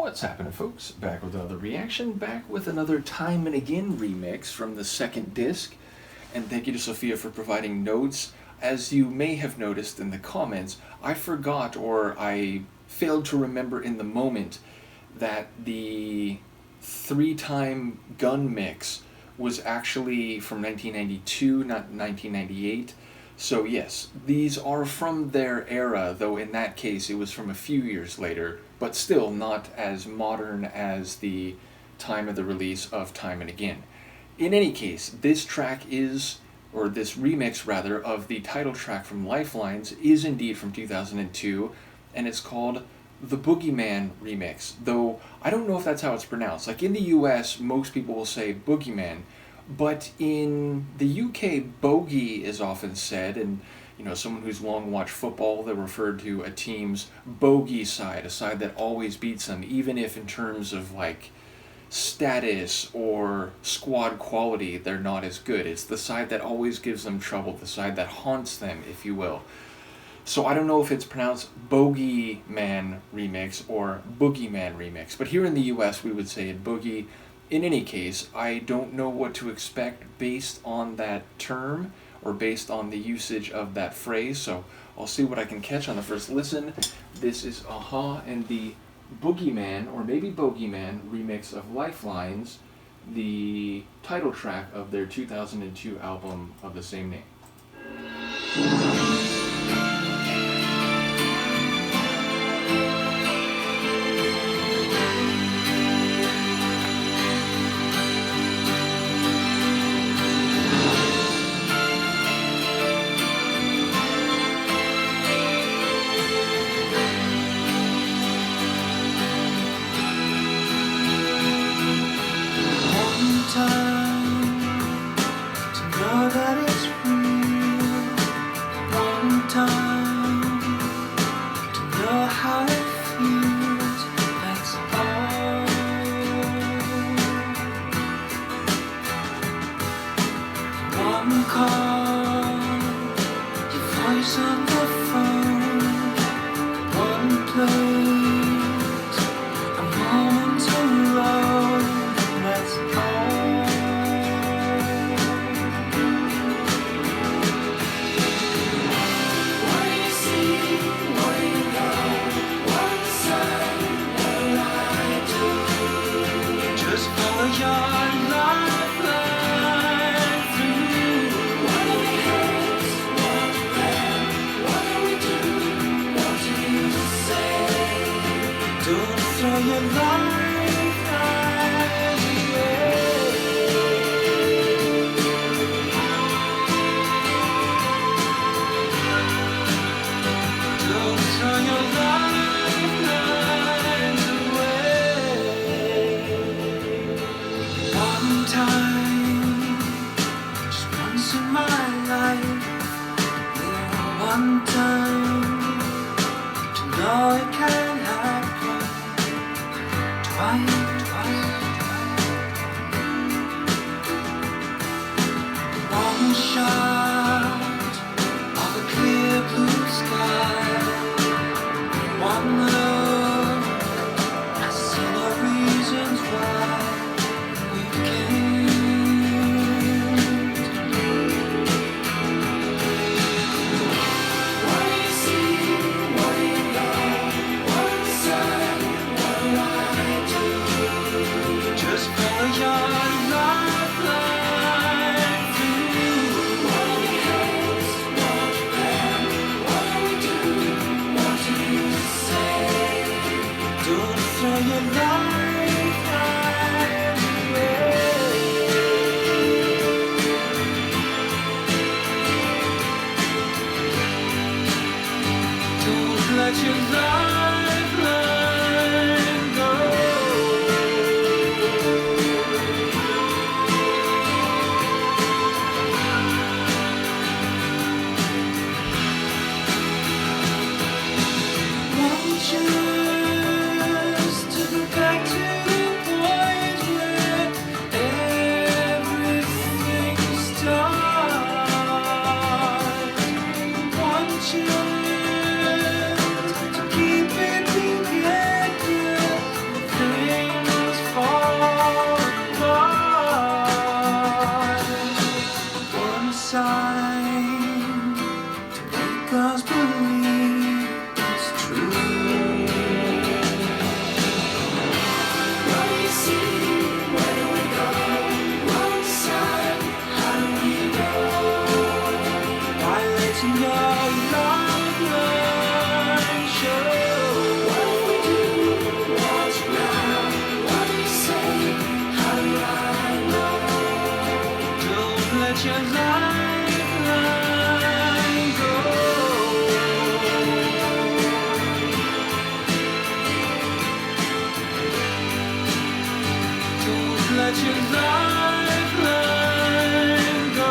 What's happening, folks? Back with another reaction, back with another Time and Again remix from the second disc. And thank you to Sophia for providing notes. As you may have noticed in the comments, I forgot or I failed to remember in the moment that the 3-time gun mix was actually from 1992, not 1998. So yes, these are from their era, though in that case it was from a few years later, but still not as modern as the time of the release of Time and Again. In any case, this track is, or this remix rather, of the title track from Lifelines is indeed from 2002, and it's called the Boogieman remix, though I don't know if that's how it's pronounced. Like in the US, most people will say Boogieman, but in the UK, bogey is often said, and someone who's long watched football, they refer to a team's bogey side, a side that always beats them, even if in terms of like status or squad quality, they're not as good. It's the side that always gives them trouble, the side that haunts them, if you will. So I don't know if it's pronounced Boogieman remix or Boogieman remix, but here in the US we would say it boogie. In any case, I don't know what to expect based on that term or based on the usage of that phrase, so I'll see what I can catch on the first listen. This is Aha and the Boogieman, or maybe Boogieman, remix of Lifelines, the title track of their 2002 album of the same name. Just to go back to let your lifeline go.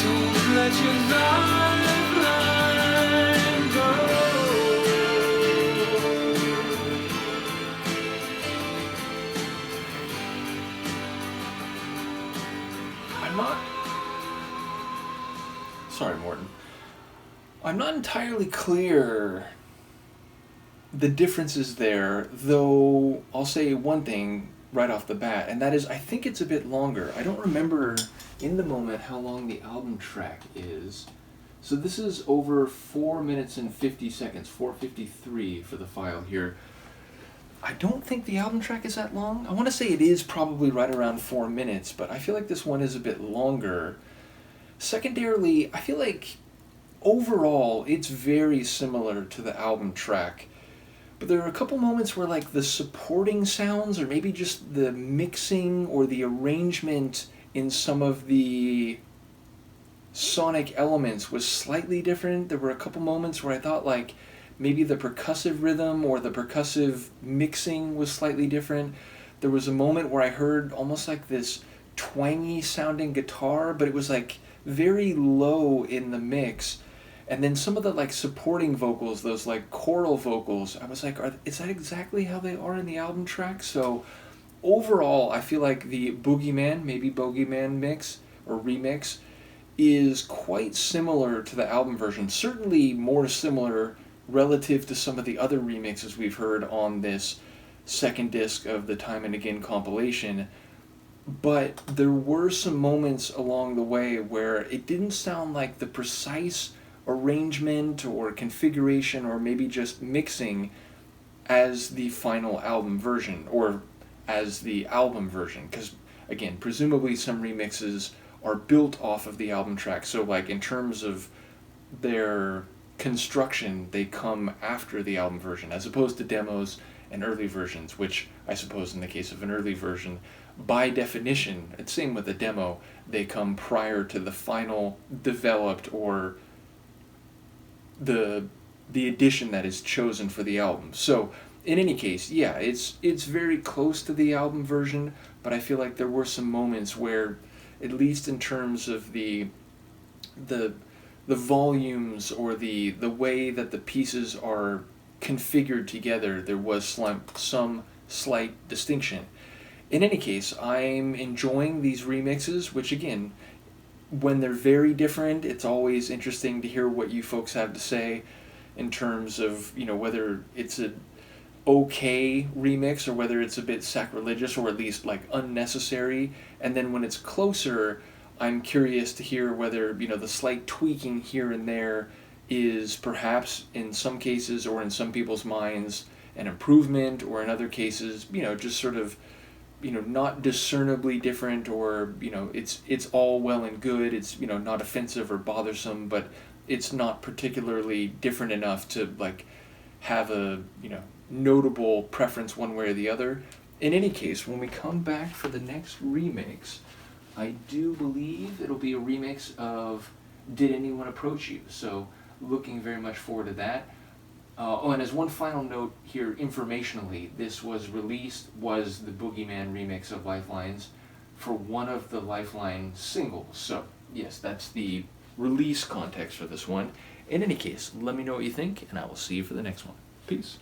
Don't let your lifeline go. I'm not... Sorry, Morton. I'm not entirely clear the differences there, though I'll say one thing right off the bat, and that is I think it's a bit longer. I don't remember in the moment how long the album track is. So this is over 4 minutes and 50 seconds, 4:53 for the file here. I don't think the album track is that long. I want to say it is probably right around 4 minutes, but I feel like this one is a bit longer. Secondarily, I feel like overall it's very similar to the album track. But there are a couple moments where like the supporting sounds or maybe just the mixing or the arrangement in some of the sonic elements was slightly different. There were a couple moments where I thought like maybe the percussive rhythm or the percussive mixing was slightly different. There was a moment where I heard almost like this twangy sounding guitar, but it was like very low in the mix. And then some of the like supporting vocals, those like choral vocals, I was like, is that exactly how they are in the album track? So overall, I feel like the Boogieman, maybe Boogieman mix or remix, is quite similar to the album version. Certainly more similar relative to some of the other remixes we've heard on this second disc of the Time and Again compilation. But there were some moments along the way where it didn't sound like the precise arrangement or configuration or maybe just mixing as the final album version or as the album version, because again presumably some remixes are built off of the album track, so like in terms of their construction they come after the album version as opposed to demos and early versions, which I suppose in the case of an early version by definition, it's same with a demo, they come prior to the final developed or the edition that is chosen for the album. So in any case, yeah, it's very close to the album version, but I feel like there were some moments where, at least in terms of the volumes or the way that the pieces are configured together, there was some slight distinction. In any case, I'm enjoying these remixes, which again, when they're very different, it's always interesting to hear what you folks have to say in terms of, you know, whether it's a okay remix or whether it's a bit sacrilegious or at least like unnecessary. And then when it's closer, I'm curious to hear whether, you know, the slight tweaking here and there is perhaps in some cases or in some people's minds an improvement, or in other cases, you know, just sort of, you know, not discernibly different, or, you know, it's all well and good, it's, you know, not offensive or bothersome, but it's not particularly different enough to like have a, you know, notable preference one way or the other. In any case, when we come back for the next remix, I do believe it'll be a remix of Did Anyone Approach You? So looking very much forward to that. And as one final note here, informationally, this was the Boogieman remix of Lifelines for one of the Lifeline singles. So, yes, that's the release context for this one. In any case, let me know what you think, and I will see you for the next one. Peace.